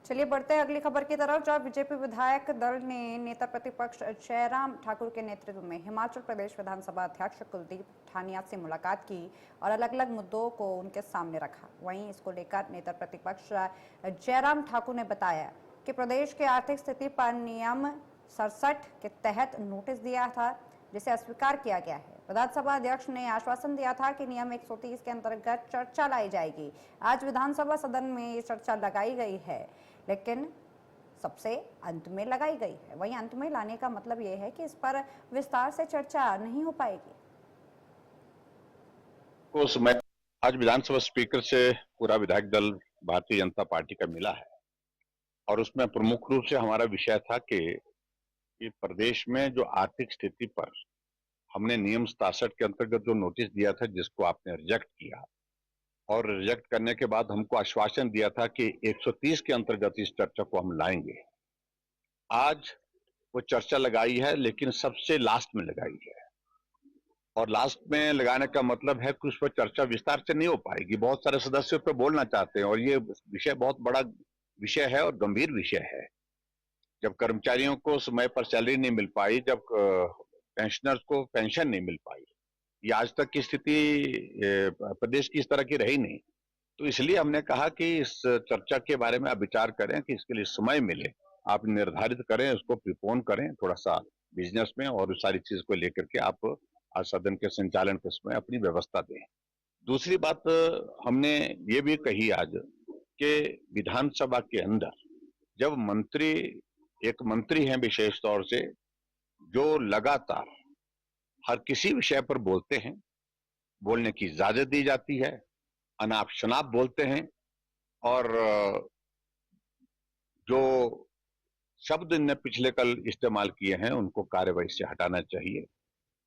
चलिए बढ़ते हैं अगली खबर की तरफ, जहां बीजेपी विधायक दल ने नेता प्रतिपक्ष जयराम ठाकुर के नेतृत्व में हिमाचल प्रदेश विधानसभा अध्यक्ष कुलदीप ठानिया से मुलाकात की और अलग अलग मुद्दों को उनके सामने रखा। वहीं इसको लेकर नेता प्रतिपक्ष जयराम ठाकुर ने बताया कि प्रदेश की आर्थिक स्थिति पर नियम 67 के तहत नोटिस दिया था, जिसे अस्वीकार किया गया है। विधानसभा अध्यक्ष ने आश्वासन दिया था कि नियम 130 के अंतर्गत चर्चा लाई जाएगी। आज विधानसभा सदन में ये चर्चा लगाई गई है, लेकिन सबसे अंत में लगाई गई है। वहीं अंत में लाने का मतलब यह है कि इस पर विस्तार से चर्चा नहीं हो पाएगी। उस मैं आज विधानसभा स्पीकर से पूरा विधायक दल भारतीय जनता पार्टी का मिला है और उसमें प्रमुख रूप से हमारा विषय था कि प्रदेश में जो आर्थिक स्थिति पर हमने नियम 67 के अंतर्गत जो नोटिस दिया था, जिसको आपने रिजेक्ट किया और रिजेक्ट करने के बाद हमको आश्वासन दिया था कि 130 के अंतर्गत इस चर्चा को हम लाएंगे। आज वो चर्चा लगाई है, लेकिन सबसे लास्ट में लगाई है और लास्ट में लगाने का मतलब है कि उस पर चर्चा विस्तार से नहीं हो पाएगी। बहुत सारे सदस्य पे बोलना चाहते हैं और ये विषय बहुत बड़ा विषय है और गंभीर विषय है। जब कर्मचारियों को समय पर सैलरी नहीं मिल पाई, जब पेंशनर्स को पेंशन नहीं मिल पाई, ये आज तक की स्थिति प्रदेश की इस तरह की रही नहीं। तो इसलिए हमने कहा कि इस चर्चा के बारे में आप विचार करें कि इसके लिए समय मिले, आप निर्धारित करें, उसको प्रीपोन करें थोड़ा सा बिजनेस में और उस सारी चीज को लेकर के आप आज सदन के संचालन के समय अपनी व्यवस्था दें। दूसरी बात हमने ये भी कही आज कि विधानसभा के अंदर जब एक मंत्री हैं विशेष तौर से, जो लगातार हर किसी विषय पर बोलते हैं, बोलने की इजाजत दी जाती है, अनाप शनाप बोलते हैं और जो शब्द ने पिछले कल इस्तेमाल किए हैं उनको कार्यवाही से हटाना चाहिए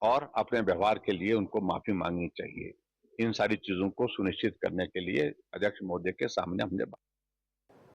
और अपने व्यवहार के लिए उनको माफी मांगनी चाहिए। इन सारी चीजों को सुनिश्चित करने के लिए अध्यक्ष महोदय के सामने हमने